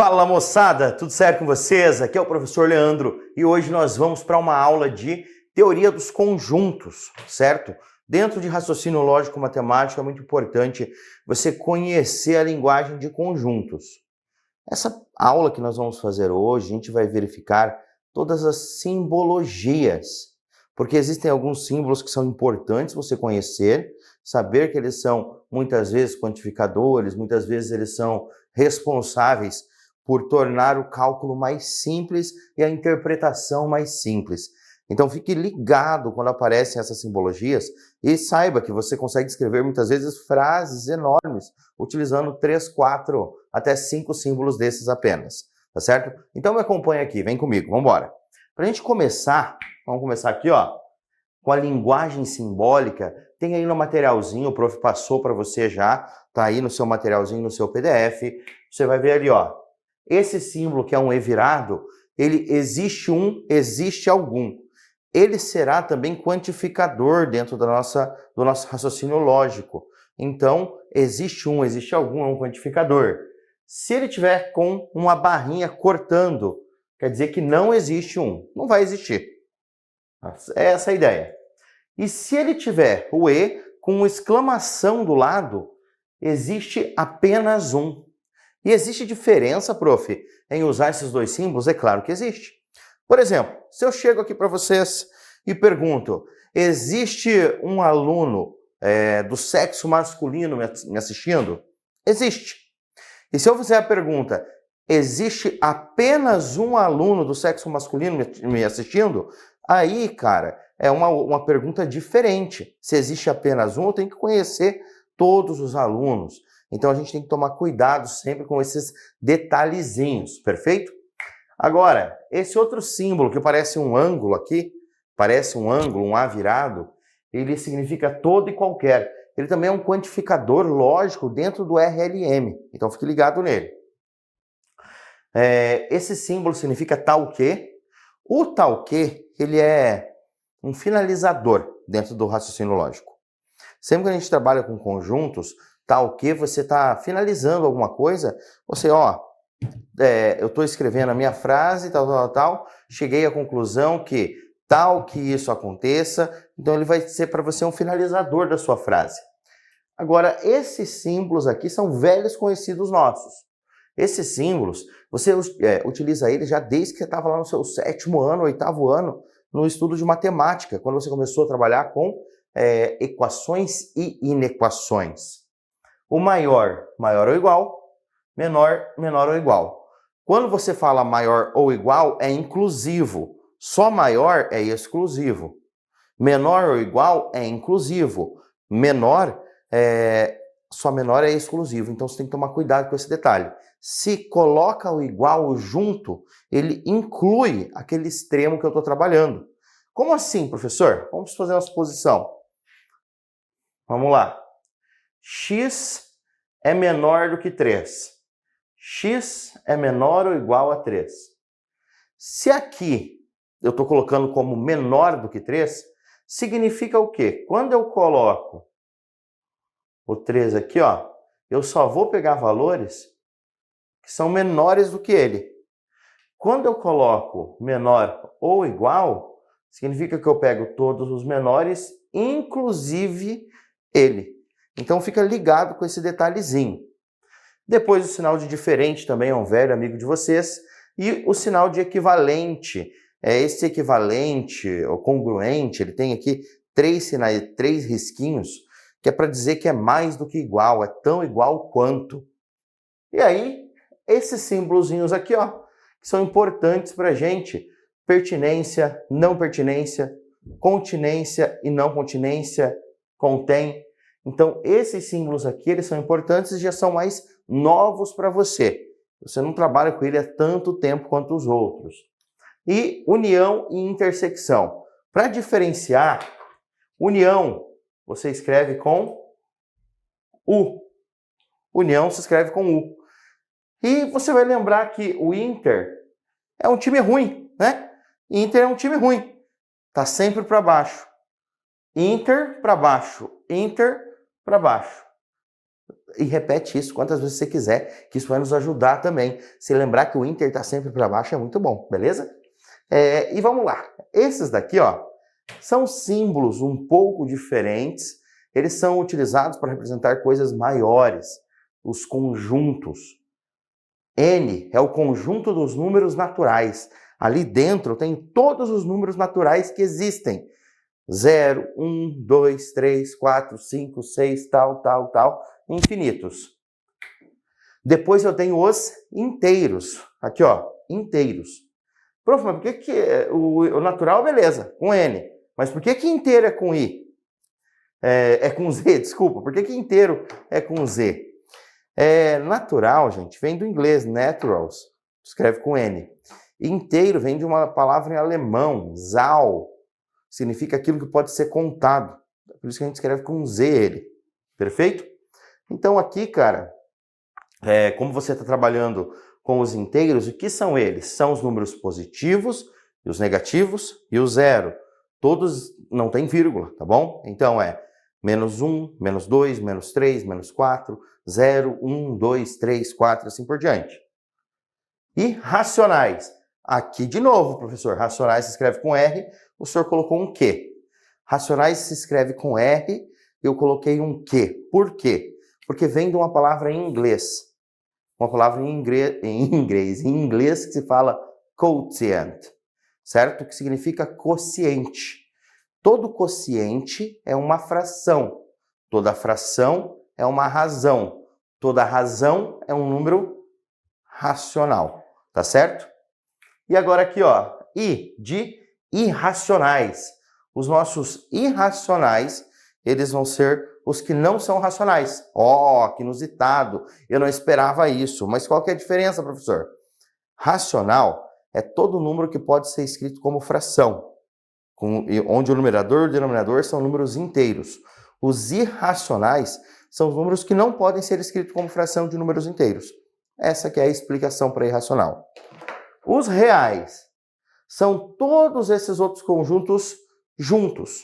Fala moçada, tudo certo com vocês? Aqui é o professor Leandro e hoje nós vamos para uma aula de teoria dos conjuntos, certo? Dentro de raciocínio lógico matemático é muito importante você conhecer a linguagem de conjuntos. Essa aula que nós vamos fazer hoje, a gente vai verificar todas as simbologias, porque existem alguns símbolos que são importantes você conhecer, saber que eles são muitas vezes quantificadores, muitas vezes eles são responsáveis por tornar o cálculo mais simples e a interpretação mais simples. Então fique ligado quando aparecem essas simbologias e saiba que você consegue escrever muitas vezes frases enormes utilizando 3, 4, até 5 símbolos desses apenas, tá certo? Então me acompanha aqui, vem comigo, vamos embora. Para a gente começar, vamos começar aqui, ó, com a linguagem simbólica. Tem aí no materialzinho, o prof passou para você já, tá aí no seu materialzinho, no seu PDF. Você vai ver ali, ó, esse símbolo que é um E virado, ele existe algum. Ele será também quantificador dentro do nosso raciocínio lógico. Então, existe algum, é um quantificador. Se ele tiver com uma barrinha cortando, quer dizer que não existe um, não vai existir. É essa a ideia. E se ele tiver o E com uma exclamação do lado, existe apenas um. E existe diferença, prof, em usar esses dois símbolos? É claro que existe. Por exemplo, se eu chego aqui para vocês e pergunto, existe um aluno do sexo masculino me assistindo? Existe. E se eu fizer a pergunta, existe apenas um aluno do sexo masculino me assistindo? Aí, cara, é uma pergunta diferente. Se existe apenas um, eu tenho que conhecer todos os alunos. Então a gente tem que tomar cuidado sempre com esses detalhezinhos, perfeito? Agora, esse outro símbolo que parece um ângulo aqui, parece um ângulo, um A virado, ele significa todo e qualquer. Ele também é um quantificador lógico dentro do RLM, então fique ligado nele. Esse símbolo significa tal que. O tal que, ele é um finalizador dentro do raciocínio lógico. Sempre que a gente trabalha com conjuntos, tal que você está finalizando alguma coisa, você, eu estou escrevendo a minha frase, tal, cheguei à conclusão que tal que isso aconteça, então ele vai ser para você um finalizador da sua frase. Agora, esses símbolos aqui são velhos conhecidos nossos. Esses símbolos, você utiliza eles já desde que você estava lá no seu 7º ano, 8º ano, no estudo de matemática, quando você começou a trabalhar com equações e inequações. O maior ou igual, menor ou igual. Quando você fala maior ou igual, é inclusivo. Só maior é exclusivo. Menor ou igual é inclusivo. Só menor é exclusivo. Então você tem que tomar cuidado com esse detalhe. Se coloca o igual junto, ele inclui aquele extremo que eu estou trabalhando. Como assim, professor? Vamos fazer uma suposição. Vamos lá. X é menor do que 3. X é menor ou igual a 3. Se aqui eu estou colocando como menor do que 3, significa o quê? Quando eu coloco o 3 aqui, ó, eu só vou pegar valores que são menores do que ele. Quando eu coloco menor ou igual, significa que eu pego todos os menores, inclusive ele. Então fica ligado com esse detalhezinho. Depois o sinal de diferente também é um velho amigo de vocês. E o sinal de equivalente. Esse equivalente ou congruente, ele tem aqui 3 sinais, 3 risquinhos, que é para dizer que é mais do que igual, é tão igual quanto. E aí, esses símbolozinhos aqui, ó, que são importantes para a gente. Pertinência, não pertinência, continência e não continência, contém. Então, esses símbolos aqui, eles são importantes e já são mais novos para você. Você não trabalha com ele há tanto tempo quanto os outros. E união e intersecção. Para diferenciar, união você escreve com U. União se escreve com U. E você vai lembrar que o Inter é um time ruim, né? Inter é um time ruim. Tá sempre para baixo. Inter para baixo. Inter para baixo. E repete isso quantas vezes você quiser, que isso vai nos ajudar também. Se lembrar que o Inter está sempre para baixo é muito bom, beleza? E vamos lá. Esses daqui, ó, são símbolos um pouco diferentes. Eles são utilizados para representar coisas maiores, os conjuntos. N é o conjunto dos números naturais. Ali dentro tem todos os números naturais que existem. 0, 1, 2, 3, 4, 5, 6, tal, infinitos. Depois eu tenho os inteiros. Aqui, ó, inteiros. Prof, mas por que o natural, beleza, com N. Mas por que inteiro é com I? É com Z, desculpa. Por que inteiro é com Z? Natural, gente, vem do inglês, naturals, escreve com N. Inteiro vem de uma palavra em alemão, Zahl, significa aquilo que pode ser contado. Por isso que a gente escreve com Z ele. Perfeito? Então aqui, cara, como você está trabalhando com os inteiros, o que são eles? São os números positivos, e os negativos e o zero. Todos não tem vírgula, tá bom? Então menos 1, menos 2, menos 3, menos 4, 0, 1, 2, 3, 4, assim por diante. E racionais. Aqui de novo, professor, racionais se escreve com R, o senhor colocou um Q. Racionais se escreve com R, eu coloquei um Q. Por quê? Porque vem de uma palavra em inglês. Uma palavra em inglês que se fala quotient, certo? Que significa quociente. Todo quociente é uma fração. Toda fração é uma razão. Toda razão é um número racional, tá certo? E agora aqui, ó, I de irracionais. Os nossos irracionais, eles vão ser os que não são racionais. Ó, que inusitado, eu não esperava isso. Mas qual que é a diferença, professor? Racional é todo número que pode ser escrito como fração, onde o numerador e o denominador são números inteiros. Os irracionais são os números que não podem ser escritos como fração de números inteiros. Essa que é a explicação para irracional. Os reais são todos esses outros conjuntos juntos.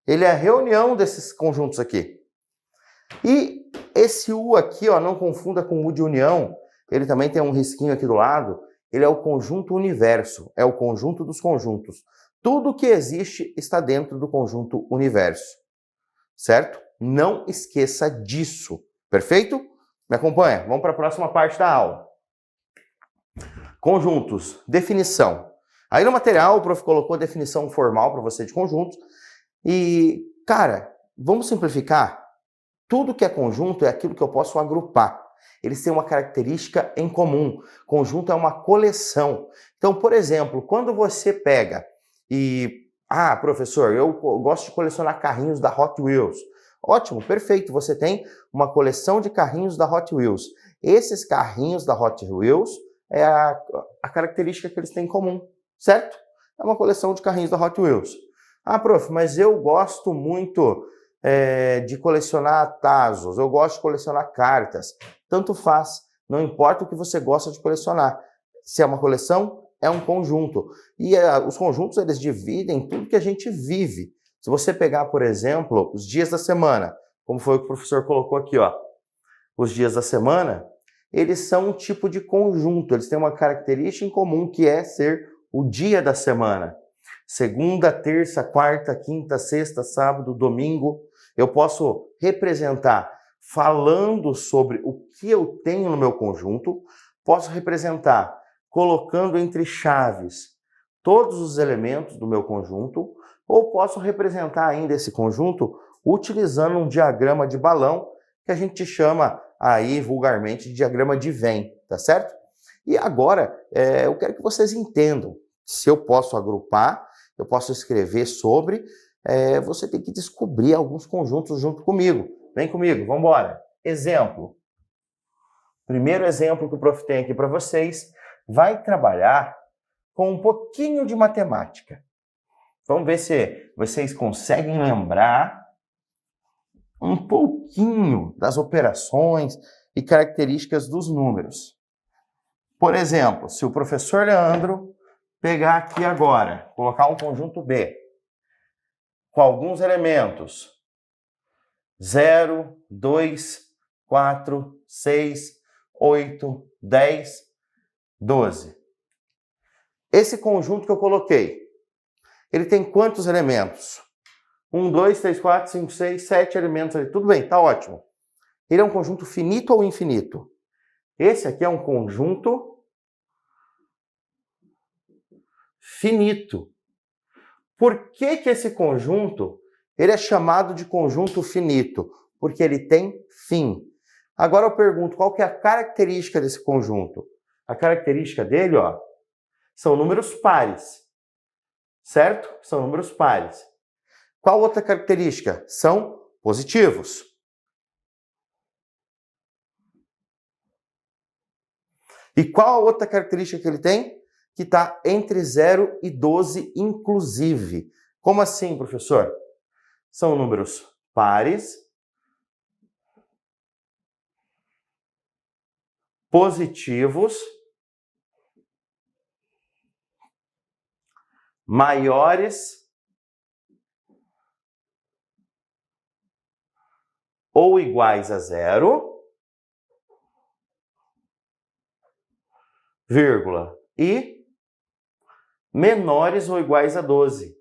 Ele é a reunião desses conjuntos aqui. E esse U aqui, ó, não confunda com U de união, ele também tem um risquinho aqui do lado, ele é o conjunto universo, é o conjunto dos conjuntos. Tudo que existe está dentro do conjunto universo, certo? Não esqueça disso, perfeito? Me acompanha, vamos para a próxima parte da aula. Conjuntos, definição. Aí no material o prof colocou a definição formal para você de conjuntos. E, cara, vamos simplificar? Tudo que é conjunto é aquilo que eu posso agrupar. Eles têm uma característica em comum. Conjunto é uma coleção. Então, por exemplo, quando você pega e... Ah, professor, eu gosto de colecionar carrinhos da Hot Wheels. Ótimo, perfeito. Você tem uma coleção de carrinhos da Hot Wheels. Esses carrinhos da Hot Wheels é a característica que eles têm em comum, certo? É uma coleção de carrinhos da Hot Wheels. Ah, prof, mas eu gosto muito de colecionar tazos, eu gosto de colecionar cartas. Tanto faz, não importa o que você gosta de colecionar. Se é uma coleção, é um conjunto. E os conjuntos, eles dividem tudo que a gente vive. Se você pegar, por exemplo, os dias da semana, como foi o que o professor colocou aqui, ó, os dias da semana, eles são um tipo de conjunto, eles têm uma característica em comum, que é ser o dia da semana. Segunda, terça, quarta, quinta, sexta, sábado, domingo. Eu posso representar falando sobre o que eu tenho no meu conjunto, posso representar colocando entre chaves todos os elementos do meu conjunto, ou posso representar ainda esse conjunto utilizando um diagrama de balão, que a gente chama aí vulgarmente de diagrama de Venn, tá certo? E agora, eu quero que vocês entendam. Se eu posso agrupar, eu posso escrever sobre, você tem que descobrir alguns conjuntos junto comigo. Vem comigo, vamos embora. Exemplo. Primeiro exemplo que o prof tem aqui para vocês, vai trabalhar com um pouquinho de matemática. Vamos ver se vocês conseguem lembrar um pouquinho das operações e características dos números. Por exemplo, se o professor Leandro pegar aqui agora, colocar um conjunto B, com alguns elementos, 0, 2, 4, 6, 8, 10, 12. Esse conjunto que eu coloquei, ele tem quantos elementos? 1, 2, 3, 4, 5, 6, 7 elementos ali. Tudo bem, tá ótimo. Ele é um conjunto finito ou infinito? Esse aqui é um conjunto finito. Por que que esse conjunto ele é chamado de conjunto finito? Porque ele tem fim. Agora eu pergunto, qual que é a característica desse conjunto? A característica dele, ó, são números pares, certo? São números pares. Qual outra característica? São positivos. E qual a outra característica que ele tem? Que está entre 0 e 12, inclusive. Como assim, professor? São números pares, positivos, maiores ou iguais a 0, vírgula, e menores ou iguais a 12.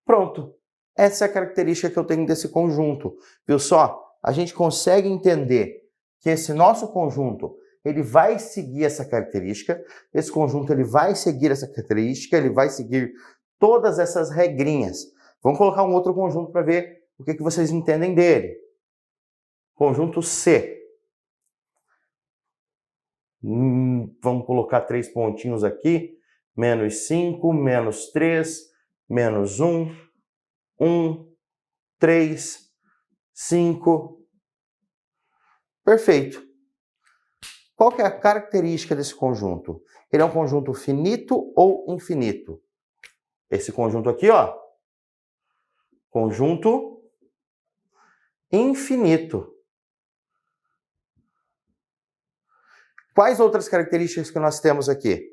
Pronto. Essa é a característica que eu tenho desse conjunto. Viu só? A gente consegue entender que esse nosso conjunto, ele vai seguir essa característica, esse conjunto ele vai seguir essa característica, ele vai seguir todas essas regrinhas. Vamos colocar um outro conjunto para ver o que vocês entendem dele. Conjunto C. Vamos colocar 3 pontinhos aqui. Menos 5, menos 3, menos 1, 1, 3, 5. Perfeito. Qual que é a característica desse conjunto? Ele é um conjunto finito ou infinito? Esse conjunto aqui, ó. Conjunto infinito. Quais outras características que nós temos aqui?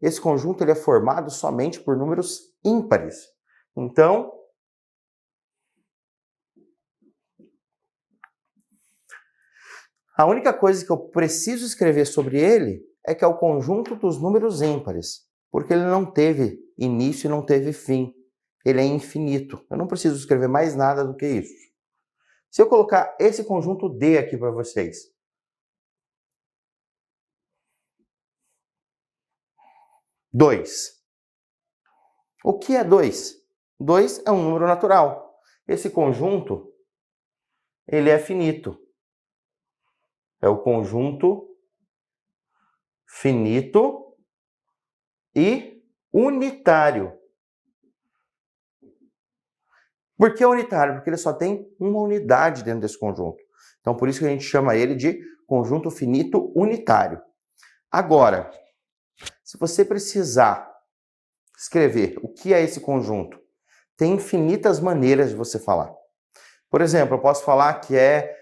Esse conjunto ele é formado somente por números ímpares. Então, a única coisa que eu preciso escrever sobre ele é que é o conjunto dos números ímpares, porque ele não teve início e não teve fim. Ele é infinito. Eu não preciso escrever mais nada do que isso. Se eu colocar esse conjunto D aqui para vocês, 2. O que é 2? 2 é um número natural. Esse conjunto, ele é finito. É o conjunto finito e unitário. Por que unitário? Porque ele só tem uma unidade dentro desse conjunto. Então, por isso que a gente chama ele de conjunto finito unitário. Agora, se você precisar escrever o que é esse conjunto, tem infinitas maneiras de você falar. Por exemplo, eu posso falar que é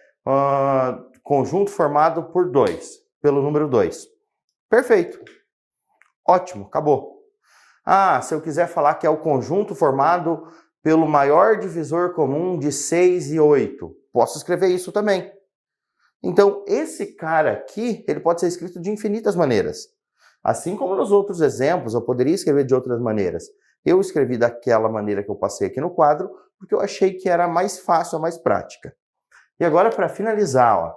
conjunto formado por 2, pelo número 2. Perfeito. Ótimo, acabou. Se eu quiser falar que é o conjunto formado pelo maior divisor comum de 6 e 8, posso escrever isso também. Então, esse cara aqui, ele pode ser escrito de infinitas maneiras. Assim como nos outros exemplos, eu poderia escrever de outras maneiras. Eu escrevi daquela maneira que eu passei aqui no quadro, porque eu achei que era mais fácil, mais prática. E agora, para finalizar, ó,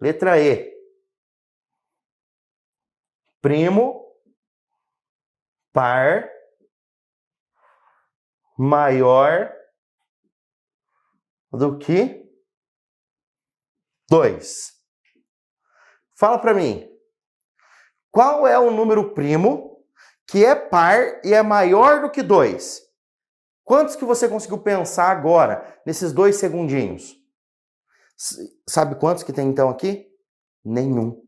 letra E. Primo, par, maior do que 2. Fala para mim, qual é o número primo que é par e é maior do que 2? Quantos que você conseguiu pensar agora, nesses 2 segundinhos? Sabe quantos que tem então aqui? Nenhum.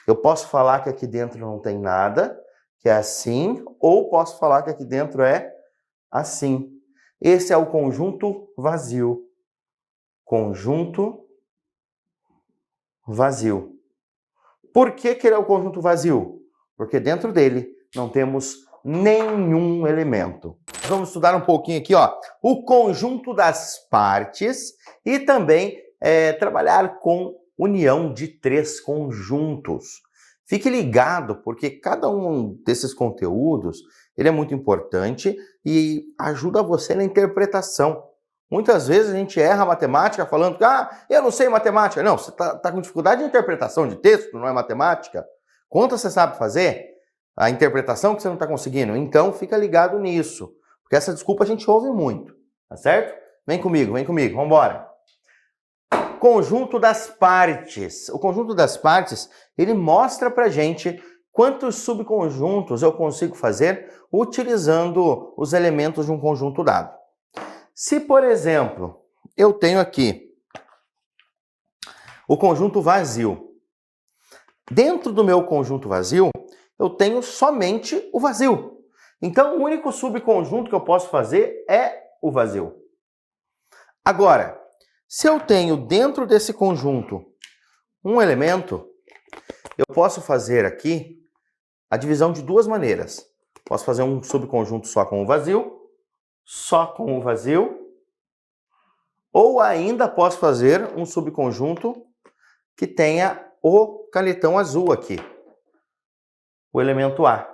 Eu posso falar que aqui dentro não tem nada, que é assim, ou posso falar que aqui dentro é assim. Esse é o conjunto vazio. Conjunto vazio. Por que ele é o conjunto vazio? Porque dentro dele não temos nenhum elemento. vamos estudar um pouquinho aqui, ó, o conjunto das partes e também trabalhar com união de três conjuntos. Fique ligado, porque cada um desses conteúdos ele é muito importante e ajuda você na interpretação. Muitas vezes a gente erra a matemática falando que eu não sei matemática. Não, você tá com dificuldade de interpretação de texto, não é matemática? Conta você sabe fazer? A interpretação que você não está conseguindo. Então, fica ligado nisso. Porque essa desculpa a gente ouve muito. Tá certo? Vem comigo, vamos embora. Conjunto das partes. O conjunto das partes, ele mostra pra gente quantos subconjuntos eu consigo fazer utilizando os elementos de um conjunto dado. Se, por exemplo, eu tenho aqui o conjunto vazio. Dentro do meu conjunto vazio, eu tenho somente o vazio. Então, o único subconjunto que eu posso fazer é o vazio. Agora, se eu tenho dentro desse conjunto um elemento, eu posso fazer aqui a divisão de duas maneiras. Posso fazer um subconjunto só com o vazio, ou ainda posso fazer um subconjunto que tenha o canetão azul aqui, o elemento A.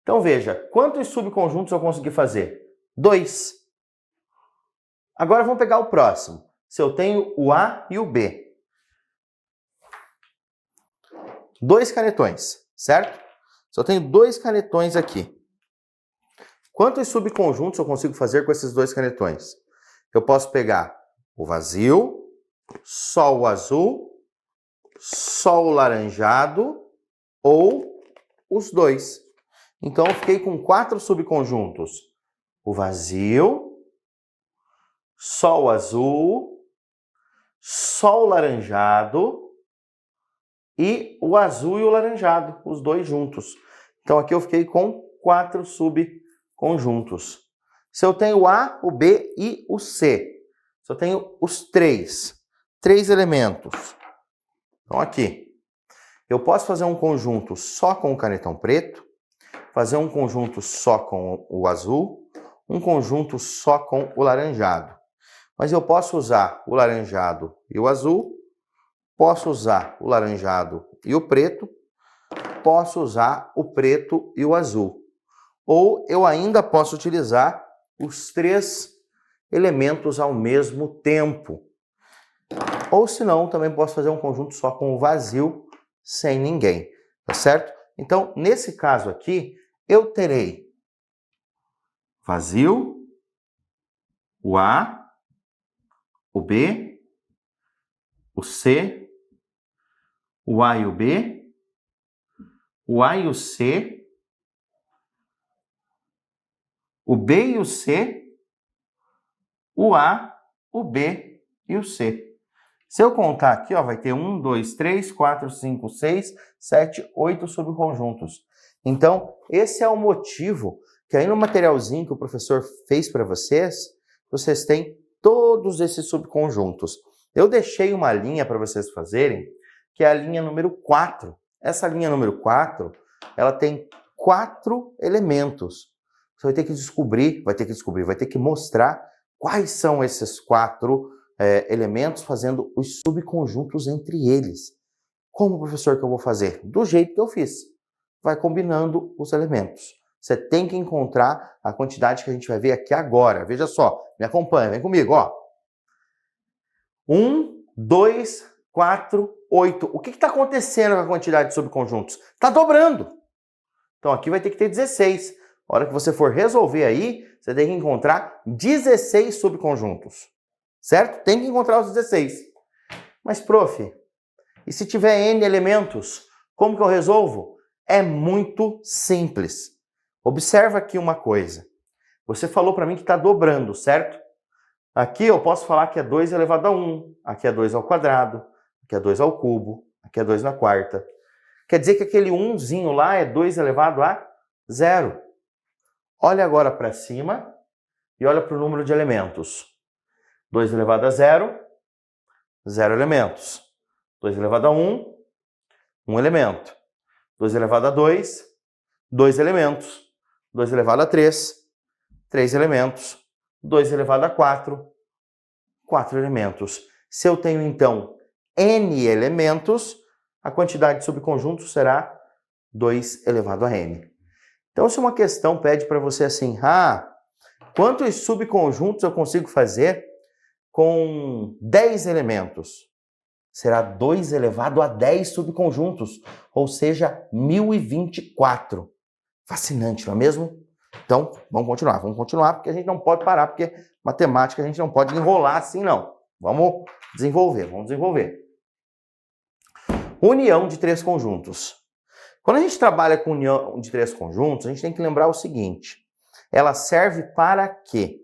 Então veja, quantos subconjuntos eu consegui fazer? 2. Agora vamos pegar o próximo. Se eu tenho o A e o B. 2 canetões, certo? Se eu tenho 2 canetões aqui. Quantos subconjuntos eu consigo fazer com esses 2 canetões? Eu posso pegar o vazio, só o azul, só o laranjado ou os 2. Então eu fiquei com 4 subconjuntos. O vazio, só o azul, só o laranjado e o azul e o laranjado, os 2 juntos. Então aqui eu fiquei com 4 subconjuntos. Se eu tenho o A, o B e o C, se eu tenho os 3 elementos. Então aqui, eu posso fazer um conjunto só com o canetão preto, fazer um conjunto só com o azul, um conjunto só com o laranjado. Mas eu posso usar o laranjado e o azul, posso usar o laranjado e o preto, posso usar o preto e o azul. Ou eu ainda posso utilizar os 3 elementos ao mesmo tempo. Ou se não, também posso fazer um conjunto só com o vazio, sem ninguém, tá certo? Então, nesse caso aqui, eu terei vazio, o A, o B, o C, o A e o B, o A e o C, o B e o C, o A, o B e o C. Se eu contar aqui, ó, vai ter 1, 2, 3, 4, 5, 6, 7, 8 subconjuntos. Então, esse é o motivo que aí no materialzinho que o professor fez para vocês têm todos esses subconjuntos. Eu deixei uma linha para vocês fazerem, que é a linha número 4. Essa linha número 4, ela tem 4 elementos. Você vai ter que mostrar quais são esses 4 elementos, fazendo os subconjuntos entre eles. Como, professor, que eu vou fazer? Do jeito que eu fiz. Vai combinando os elementos. Você tem que encontrar a quantidade que a gente vai ver aqui agora. Veja só, me acompanha, vem comigo, ó. 1, 2, 4, 8. O que está acontecendo com a quantidade de subconjuntos? Está dobrando. Então aqui vai ter que ter 16. A hora que você for resolver aí, você tem que encontrar 16 subconjuntos. Certo? Tem que encontrar os 16. Mas, prof, e se tiver N elementos, como que eu resolvo? É muito simples. Observa aqui uma coisa. Você falou para mim que está dobrando, certo? Aqui eu posso falar que é 2 elevado a 1, aqui é 2 ao quadrado, aqui é 2 ao cubo, aqui é 2 na quarta. Quer dizer que aquele 1zinho lá é 2 elevado a 0. Olha agora para cima e olha para o número de elementos. 2 elevado a 0, 0 elementos. 2 elevado a 1, 1 elemento. 2 elevado a 2, 2 elementos. 2 elevado a 3, 3 elementos. 2 elevado a 4, 4 elementos. Se eu tenho, então, n elementos, a quantidade de subconjuntos será 2 elevado a n. Então, se uma questão pede para você assim, quantos subconjuntos eu consigo fazer com 10 elementos? Será 2 elevado a 10 subconjuntos, ou seja, 1024. Fascinante, não é mesmo? Então, vamos continuar, porque a gente não pode parar, porque matemática a gente não pode enrolar assim, não. Vamos desenvolver. União de 3 conjuntos. Quando a gente trabalha com união de 3 conjuntos, a gente tem que lembrar o seguinte, ela serve para quê?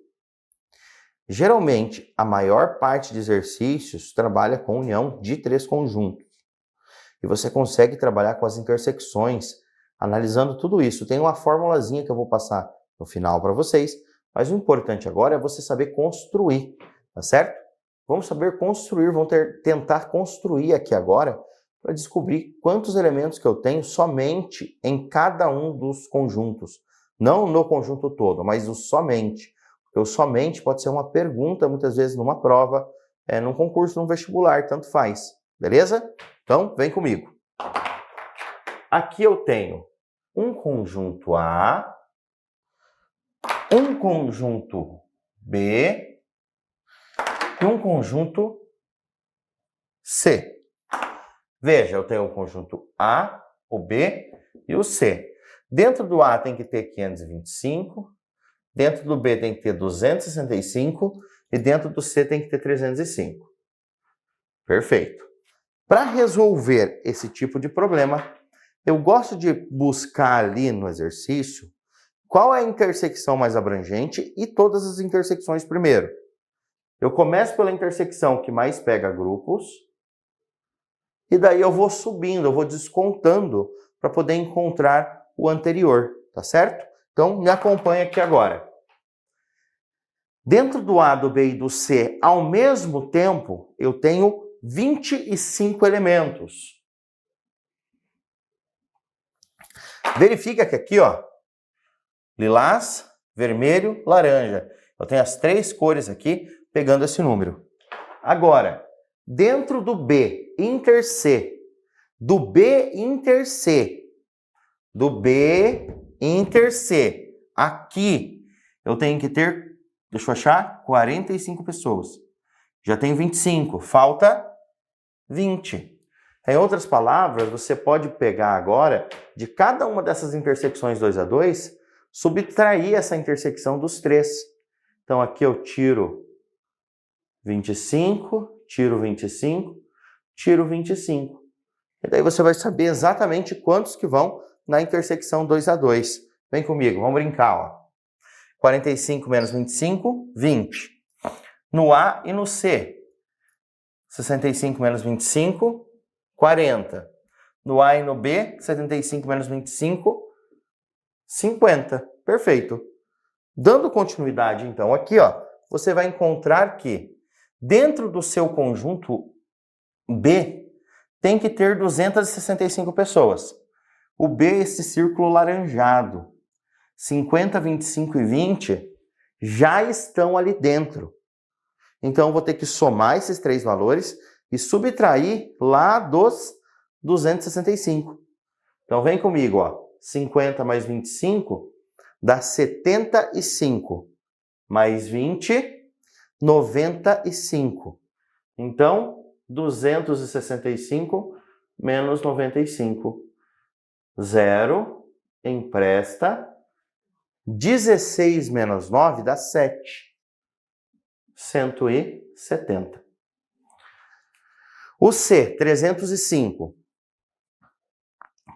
Geralmente, a maior parte de exercícios trabalha com união de 3 conjuntos. E você consegue trabalhar com as intersecções, analisando tudo isso. Tem uma formulazinha que eu vou passar no final para vocês, mas o importante agora é você saber construir, tá certo? Vamos saber construir, tentar construir aqui agora para descobrir quantos elementos que eu tenho somente em cada um dos conjuntos. Não no conjunto todo, mas o somente. Porque o somente pode ser uma pergunta, muitas vezes numa prova, num concurso, num vestibular, tanto faz. Beleza? Então, vem comigo. Aqui eu tenho um conjunto A, um conjunto B e um conjunto C. Veja, eu tenho o conjunto A, o B e o C. Dentro do A tem que ter 525, dentro do B tem que ter 265 e dentro do C tem que ter 305. Perfeito. Para resolver esse tipo de problema, eu gosto de buscar ali no exercício qual é a intersecção mais abrangente e todas as intersecções primeiro. Eu começo pela intersecção que mais pega grupos e daí eu vou subindo, eu vou descontando para poder encontrar o anterior, tá certo? Então, me acompanha aqui agora. Dentro do A, do B e do C, ao mesmo tempo, eu tenho 25 elementos. Verifica que aqui, ó, lilás, vermelho, laranja. Eu tenho as 3 cores aqui, pegando esse número. Agora, dentro do B, inter C, do B inter C, do B inter C, aqui eu tenho que ter, deixa eu achar, 45 pessoas. Já tenho 25, falta 20. Em outras palavras, você pode pegar agora, de cada uma dessas intersecções 2 a 2, subtrair essa intersecção dos 3. Então aqui eu tiro 25, tiro 25, tiro 25. E daí você vai saber exatamente quantos que vão na intersecção 2 a 2. Vem comigo, vamos brincar, ó. 45 menos 25, 20. No A e no C, 65 menos 25, 40. No A e no B, 75 menos 25, 50. Perfeito. Dando continuidade, então, aqui, ó, você vai encontrar que dentro do seu conjunto B tem que ter 265 pessoas. O B é esse círculo laranjado. 50, 25 e 20 já estão ali dentro. Então, eu vou ter que somar esses 3 valores e subtrair lá dos 265. Então, vem comigo, ó. 50 mais 25 dá 75. Mais 20, 95. Então, 265 menos 95. 0 empresta. 16 menos 9 dá 7. 170. O C, 305.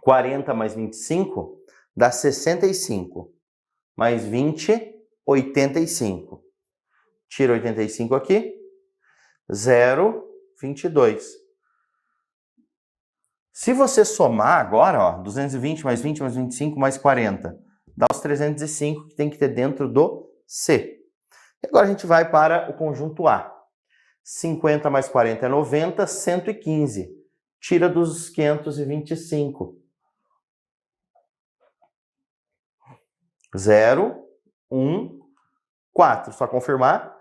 40 mais 25 dá 65. Mais 20, 85. Tira 85 aqui. 0, 22. Se você somar agora, ó, 220 mais 20 mais 25 mais 40, dá os 305 que tem que ter dentro do C. E agora a gente vai para o conjunto A. 50 mais 40 é 90, 115. Tira dos 525. 0, 1, 4, só confirmar.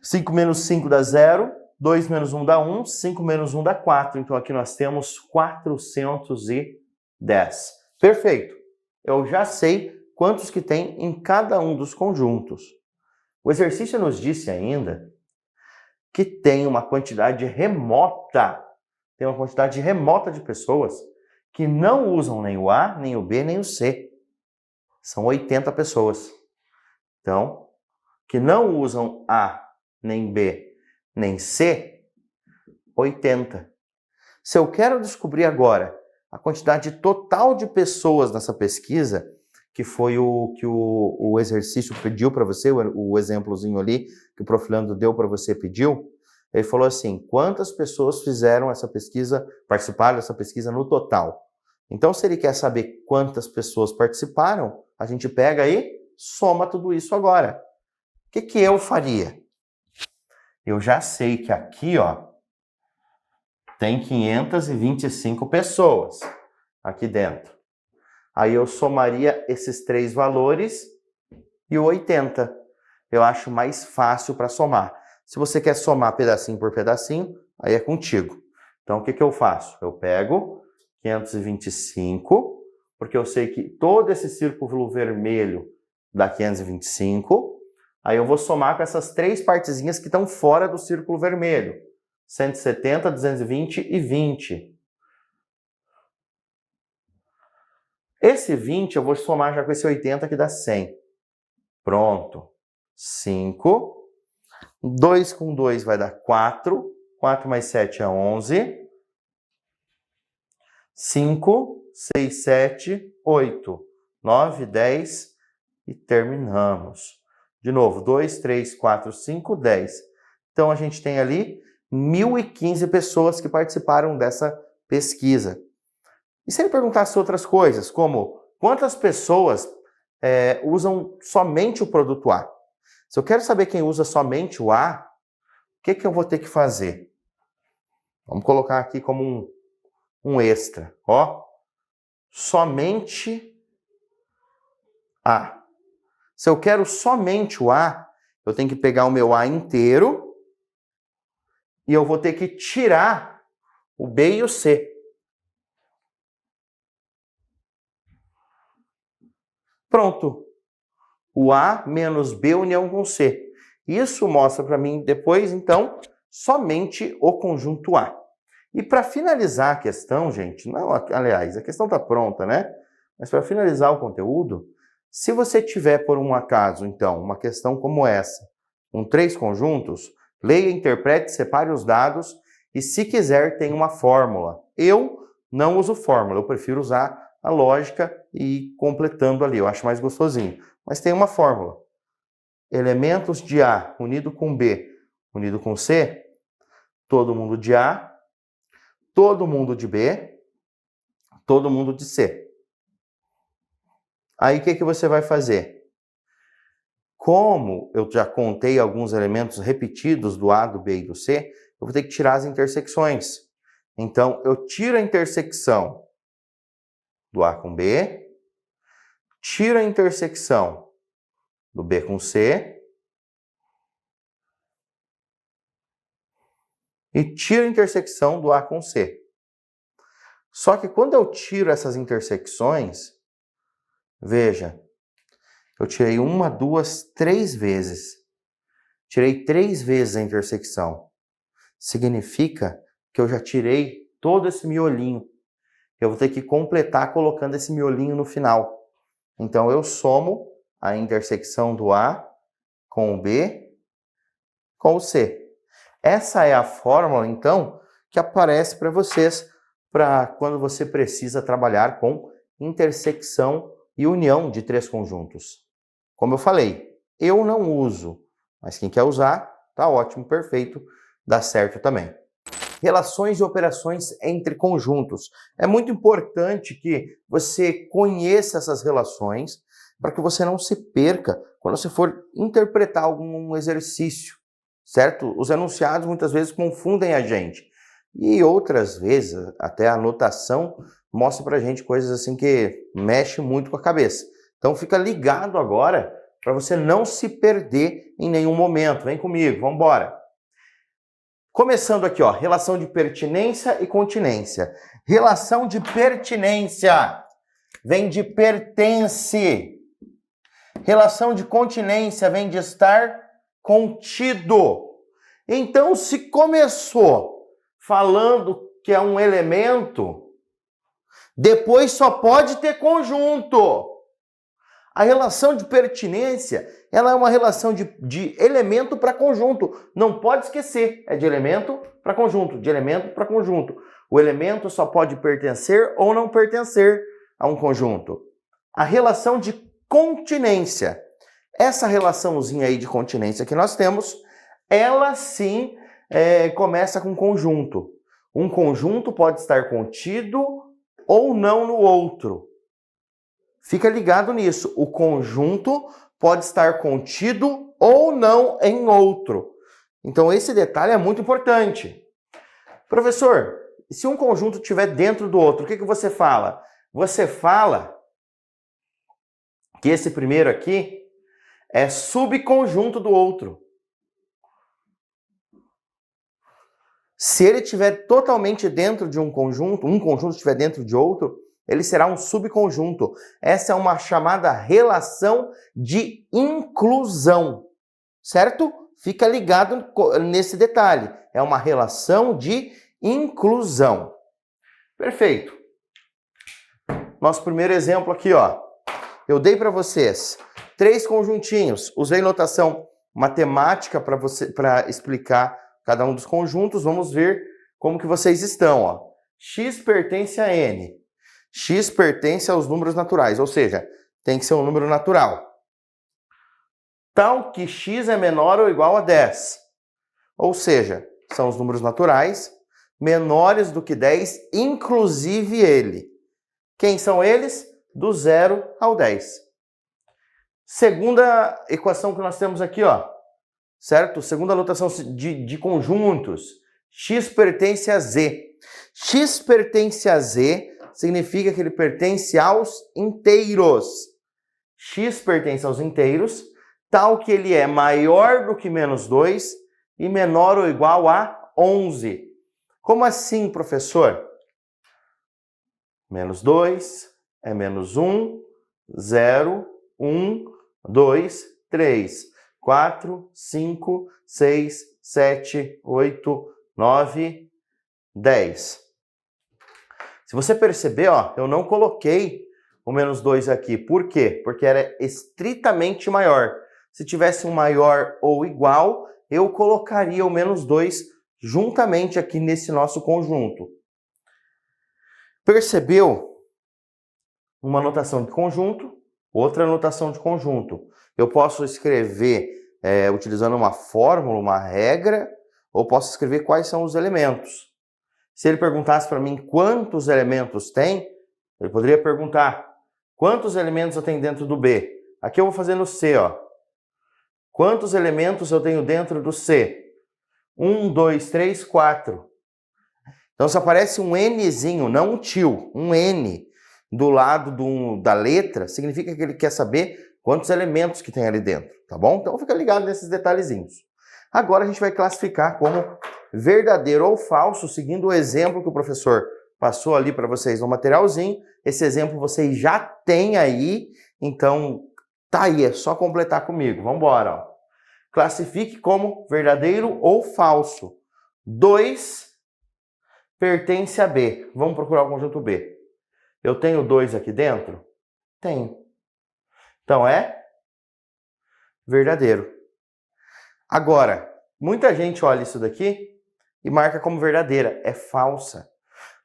5 menos 5 dá 0. 2 menos 1 dá 1. 5 menos 1 dá 4. Então aqui nós temos 410. Perfeito. Eu já sei quantos que tem em cada um dos conjuntos. O exercício nos disse ainda que tem uma quantidade remota, de pessoas que não usam nem o A, nem o B, nem o C. São 80 pessoas. Então, que não usam A, nem B, nem C, 80. Se eu quero descobrir agora a quantidade total de pessoas nessa pesquisa, que foi o que o exercício pediu para você, o exemplozinho ali que o Prof. Leandro deu para você, pediu, ele falou assim, quantas pessoas fizeram essa pesquisa, participaram dessa pesquisa no total? Então, se ele quer saber quantas pessoas participaram, a gente pega e soma tudo isso agora. O que eu faria? Eu já sei que aqui, ó, tem 525 pessoas aqui dentro. Aí eu somaria esses 3 valores e o 80. Eu acho mais fácil para somar. Se você quer somar pedacinho por pedacinho, aí é contigo. Então, o que eu faço? Eu pego 525, porque eu sei que todo esse círculo vermelho dá 525. Aí eu vou somar com essas 3 partezinhas que estão fora do círculo vermelho. 170, 220 e 20. Esse 20 eu vou somar já com esse 80 que dá 100. Pronto. 5. 2 com 2 vai dar 4. 4 mais 7 é 11. 5, 6, 7, 8, 9, 10 e terminamos. De novo, 2, 3, 4, 5, 10. Então a gente tem ali 1.015 pessoas que participaram dessa pesquisa. E se ele perguntasse outras coisas, como quantas pessoas usam somente o produto A? Se eu quero saber quem usa somente o A, o que eu vou ter que fazer? Vamos colocar aqui como um extra. Ó, somente A. Se eu quero somente o A, eu tenho que pegar o meu A inteiro e eu vou ter que tirar o B e o C. Pronto. O A menos B união com C. Isso mostra para mim depois, então, somente o conjunto A. E para finalizar a questão, gente, não, aliás, a questão está pronta, né? Mas para finalizar o conteúdo, se você tiver, por um acaso, então, uma questão como essa, com 3 conjuntos, leia, interprete, separe os dados e, se quiser, tem uma fórmula. Eu não uso fórmula, eu prefiro usar a lógica e ir completando ali, eu acho mais gostosinho. Mas tem uma fórmula. Elementos de A unido com B unido com C, todo mundo de A, todo mundo de B, todo mundo de C. Aí o que você vai fazer? Como eu já contei alguns elementos repetidos do A, do B e do C, eu vou ter que tirar as intersecções. Então, eu tiro a intersecção do A com B, tiro a intersecção do B com C e tiro a intersecção do A com C. Só que quando eu tiro essas intersecções, veja, eu tirei 1, 2, 3 vezes. Tirei 3 vezes a intersecção. Significa que eu já tirei todo esse miolinho. Eu vou ter que completar colocando esse miolinho no final. Então eu somo a intersecção do A com o B com o C. Essa é a fórmula, então, que aparece para vocês para quando você precisa trabalhar com intersecção e união de 3 conjuntos. Como eu falei, eu não uso, mas quem quer usar, tá ótimo, perfeito, dá certo também. Relações e operações entre conjuntos. É muito importante que você conheça essas relações para que você não se perca quando você for interpretar algum exercício, certo? Os enunciados muitas vezes confundem a gente e outras vezes até a anotação mostra para a gente coisas assim que mexe muito com a cabeça. Então fica ligado agora para você não se perder em nenhum momento. Vem comigo, vamos embora. Começando aqui, ó, relação de pertinência e continência. Relação de pertinência vem de pertence. Relação de continência vem de estar contido. Então, se começou falando que é um elemento, depois só pode ter conjunto. A relação de pertinência, ela é uma relação de elemento para conjunto. Não pode esquecer, é de elemento para conjunto, de elemento para conjunto. O elemento só pode pertencer ou não pertencer a um conjunto. A relação de continência, essa relaçãozinha aí de continência que nós temos, ela sim começa com conjunto. Um conjunto pode estar contido ou não no outro. Fica ligado nisso. O conjunto pode estar contido ou não em outro. Então esse detalhe é muito importante. Professor, se um conjunto estiver dentro do outro, o que você fala? Você fala que esse primeiro aqui é subconjunto do outro. Se ele estiver totalmente dentro de um conjunto estiver dentro de outro, ele será um subconjunto. Essa é uma chamada relação de inclusão, certo? Fica ligado nesse detalhe. É uma relação de inclusão. Perfeito. Nosso primeiro exemplo aqui, ó. Eu dei para vocês 3 conjuntinhos. Usei notação matemática para explicar cada um dos conjuntos. Vamos ver como que vocês estão, ó. X pertence a N. X pertence aos números naturais, ou seja, tem que ser um número natural. Tal que x é menor ou igual a 10. Ou seja, são os números naturais menores do que 10, inclusive ele. Quem são eles? Do 0 ao 10. Segunda equação que nós temos aqui, ó. Certo? Segunda notação de conjuntos. X pertence a Z. X pertence a Z significa que ele pertence aos inteiros. X pertence aos inteiros, tal que ele é maior do que menos 2 e menor ou igual a 11. Como assim, professor? Menos 2 é menos 1, 0, 1, 2, 3, 4, 5, 6, 7, 8, 9, 10. Se você perceber, ó, eu não coloquei o menos 2 aqui. Por quê? Porque era estritamente maior. Se tivesse um maior ou igual, eu colocaria o menos 2 juntamente aqui nesse nosso conjunto. Percebeu? Uma notação de conjunto, outra notação de conjunto. Eu posso escrever utilizando uma fórmula, uma regra, ou posso escrever quais são os elementos. Se ele perguntasse para mim quantos elementos tem, ele poderia perguntar quantos elementos eu tenho dentro do B. Aqui eu vou fazer no C, ó. Quantos elementos eu tenho dentro do C? 1, 2, 3, 4. Então se aparece um Nzinho, não um tio, um N do lado da letra, significa que ele quer saber quantos elementos que tem ali dentro, tá bom? Então fica ligado nesses detalhezinhos. Agora a gente vai classificar como verdadeiro ou falso, seguindo o exemplo que o professor passou ali para vocês no materialzinho. Esse exemplo vocês já têm aí, então tá aí, é só completar comigo. Vamos embora, ó. Classifique como verdadeiro ou falso. 2 pertence a B. Vamos procurar o conjunto B. Eu tenho 2 aqui dentro? Tenho. Então é verdadeiro. Agora, muita gente olha isso daqui e marca como verdadeira. É falsa.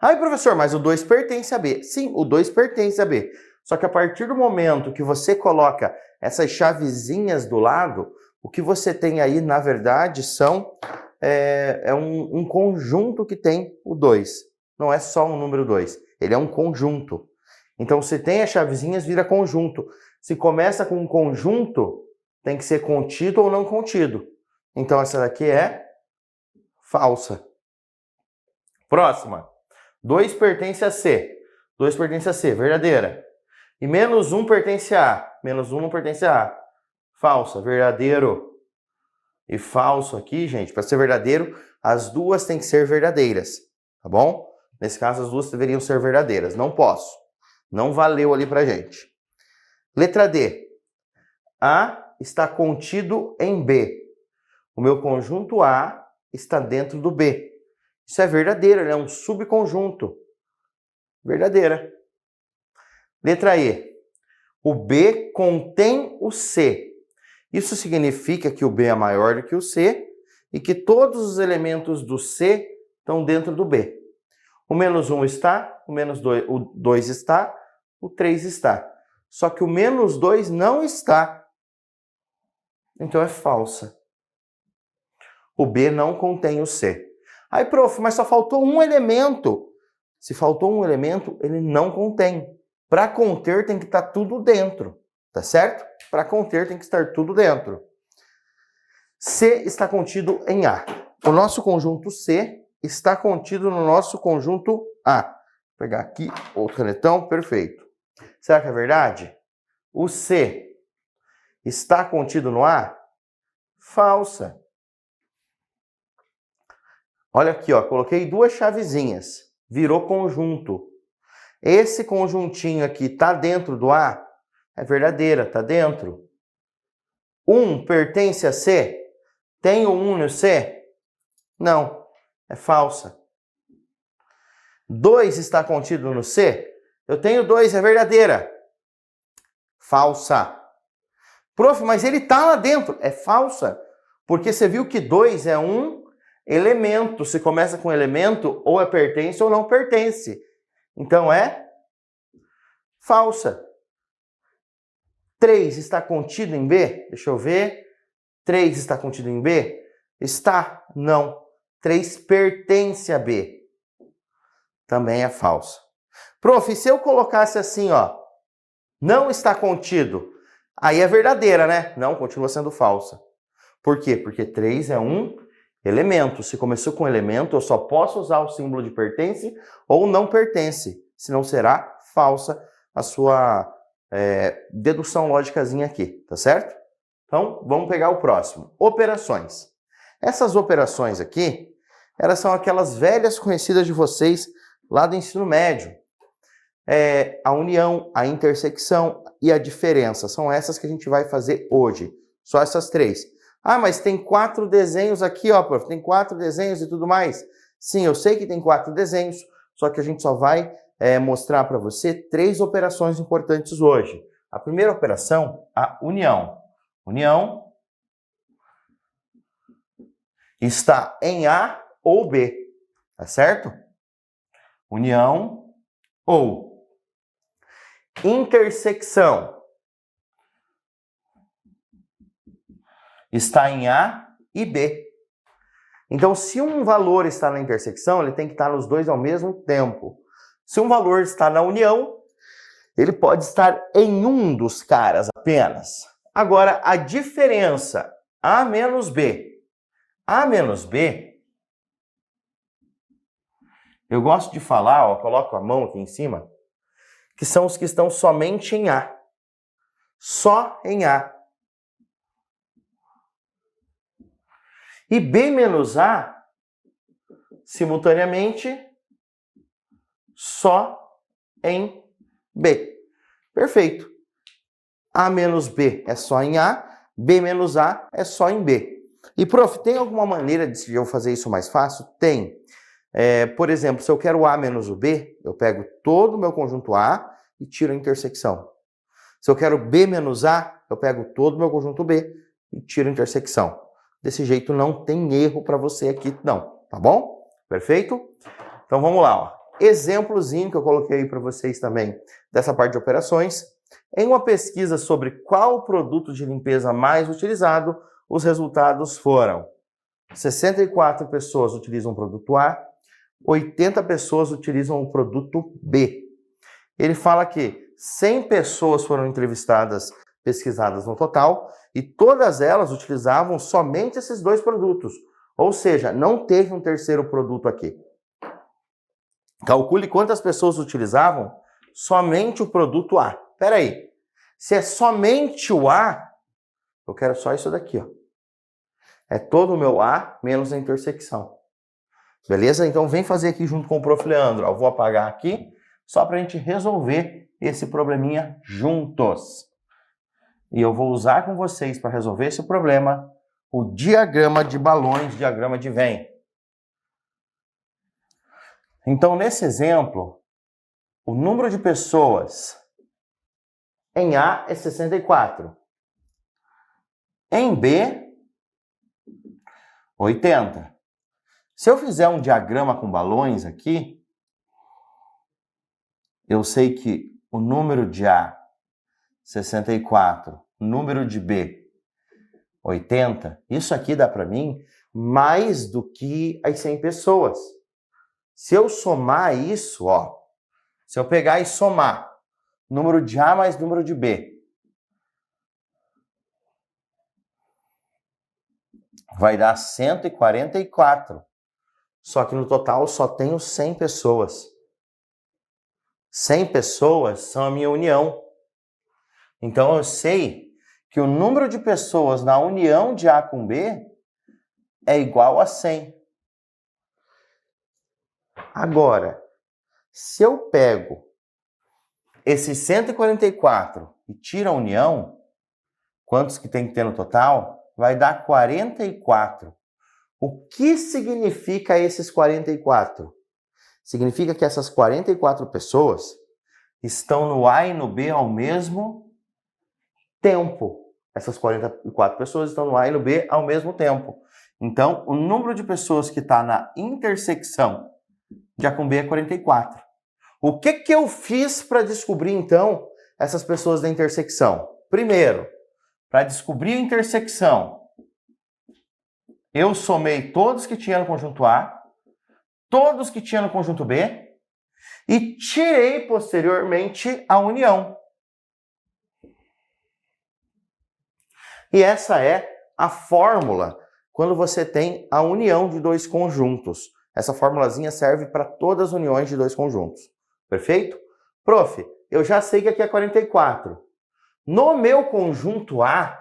Ai, professor, mas o 2 pertence a B. Sim, o 2 pertence a B. Só que a partir do momento que você coloca essas chavezinhas do lado, o que você tem aí, na verdade, é um conjunto que tem o 2. Não é só um número 2. Ele é um conjunto. Então, se tem as chavezinhas, vira conjunto. Se começa com um conjunto, tem que ser contido ou não contido. Então, essa daqui é falsa. Próxima. 2 pertence a C. 2 pertence a C, verdadeira. E menos 1 pertence a A. Menos 1 não pertence a A. falsa. Verdadeiro e falso aqui, gente, para ser verdadeiro, as duas têm que ser verdadeiras, tá bom? Nesse caso, as duas deveriam ser verdadeiras. Não posso. Não valeu ali pra gente. Letra D. A está contido em B. O meu conjunto A está dentro do B. Isso é verdadeiro, ele é um subconjunto. Verdadeira. Letra E. O B contém o C. Isso significa que o B é maior do que o C e que todos os elementos do C estão dentro do B. O menos 1 está, o menos 2, o 2 está, o 3 está. Só que o menos 2 não está. Então é falsa. O B não contém o C. Aí, prof, mas só faltou um elemento. Se faltou um elemento, ele não contém. Para conter tem que estar tudo dentro, tá certo? Para conter tem que estar tudo dentro. C está contido em A. O nosso conjunto C está contido no nosso conjunto A. Vou pegar aqui outro canetão, perfeito. Será que é verdade? O C está contido no A? Falsa. Olha aqui, ó, coloquei duas chavezinhas, virou conjunto. Esse conjuntinho aqui está dentro do A? É verdadeira, está dentro. 1 pertence a C? Tem o 1 no C? Não, é falsa. 2 está contido no C? Eu tenho 2, é verdadeira. Falsa. Prof, mas ele está lá dentro. É falsa. Porque você viu que 2 é um elemento. Se começa com elemento, ou é pertence ou não pertence. Então é falsa. 3 está contido em B? Deixa eu ver. 3 está contido em B? Está. Não. 3 pertence a B. Também é falsa. Prof, se eu colocasse assim, ó, não está contido, aí é verdadeira, né? Não, continua sendo falsa. Por quê? Porque 3 é um elemento. Se começou com elemento, eu só posso usar o símbolo de pertence ou não pertence. Senão será falsa a sua dedução lógicazinha aqui, tá certo? Então, vamos pegar o próximo. Operações. Essas operações aqui, elas são aquelas velhas conhecidas de vocês lá do ensino médio. A união, a intersecção e a diferença. São essas que a gente vai fazer hoje. Só essas 3. Ah, mas tem 4 desenhos aqui, ó, prof. Tem 4 desenhos e tudo mais. Sim, eu sei que tem 4 desenhos, só que a gente só vai mostrar para você 3 operações importantes hoje. A primeira operação, a união. União está em A ou B, tá certo? União ou intersecção está em A e B. Então, se um valor está na intersecção, ele tem que estar nos dois ao mesmo tempo. Se um valor está na união, ele pode estar em um dos caras apenas. Agora, a diferença A menos B. A menos B, eu gosto de falar, ó, coloco a mão aqui em cima, que são os que estão somente em A. Só em A. E B menos A, simultaneamente, só em B. Perfeito. A menos B é só em A, B menos A é só em B. E, prof, tem alguma maneira de eu fazer isso mais fácil? Tem. Por exemplo, se eu quero A menos o B, eu pego todo o meu conjunto A e tiro a intersecção. Se eu quero B menos A, eu pego todo o meu conjunto B e tiro a intersecção. Desse jeito não tem erro para você aqui, não. Tá bom? Perfeito? Então vamos lá, ó. Exemplozinho que eu coloquei para vocês também dessa parte de operações. Em uma pesquisa sobre qual produto de limpeza mais utilizado, os resultados foram 64 pessoas utilizam o produto A, 80 pessoas utilizam o produto B. Ele fala que 100 pessoas foram entrevistadas, pesquisadas no total, e todas elas utilizavam somente esses 2 produtos. Ou seja, não teve um terceiro produto aqui. Calcule quantas pessoas utilizavam somente o produto A. Espera aí. Se é somente o A, Eu quero só isso daqui, ó. É todo o meu A menos a intersecção. Beleza? Então vem fazer aqui junto com o Prof. Leandro. Eu vou apagar aqui só para a gente resolver esse probleminha juntos. E eu vou usar com vocês para resolver esse problema o diagrama de balões, diagrama de Venn. Então, nesse exemplo, o número de pessoas em A é 64. Em B, 80. Se eu fizer um diagrama com balões aqui, eu sei que o número de A, 64, número de B, 80, isso aqui dá para mim mais do que as 100 pessoas. Se eu somar isso, ó, se eu pegar e somar número de A mais número de B, vai dar 144. Só que no total eu só tenho 100 pessoas. 100 pessoas são a minha união. Então eu sei que o número de pessoas na união de A com B é igual a 100. Agora, se eu pego esses 144 e tiro a união, quantos que tem que ter no total? Vai dar 44. O que significa esses 44? Significa que essas 44 pessoas estão no A e no B ao mesmo tempo. Essas 44 pessoas estão no A e no B ao mesmo tempo. Então, o número de pessoas que está na intersecção de A com B é 44. O que eu fiz para descobrir, então, essas pessoas da intersecção? Primeiro, para descobrir a intersecção, eu somei todos que tinha no conjunto A, todos que tinha no conjunto B e tirei posteriormente a união. E essa é a fórmula quando você tem a união de dois conjuntos. Essa formulazinha serve para todas as uniões de dois conjuntos. Perfeito? Prof, eu já sei que aqui é 44. No meu conjunto A,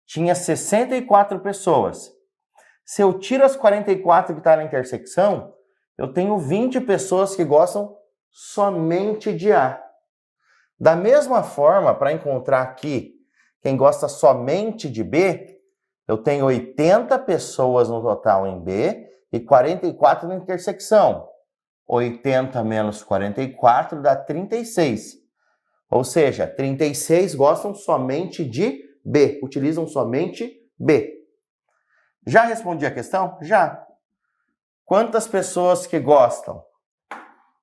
tinha 64 pessoas. Se eu tiro as 44 que estão na intersecção, eu tenho 20 pessoas que gostam somente de A. Da mesma forma, para encontrar aqui quem gosta somente de B, eu tenho 80 pessoas no total em B e 44 na intersecção. 80 menos 44 dá 36. Ou seja, 36 gostam somente de B, utilizam somente B. Já respondi a questão? Já. Quantas pessoas que gostam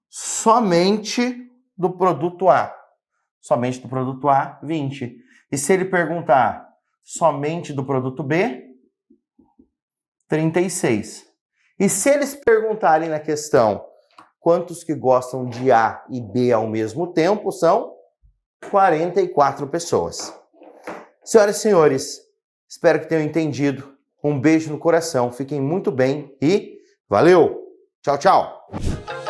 somente do produto A? Somente do produto A, 20. E se ele perguntar somente do produto B, 36. E se eles perguntarem na questão quantos que gostam de A e B ao mesmo tempo, são 44 pessoas. Senhoras e senhores, espero que tenham entendido. Um beijo no coração, fiquem muito bem e valeu! Tchau, tchau!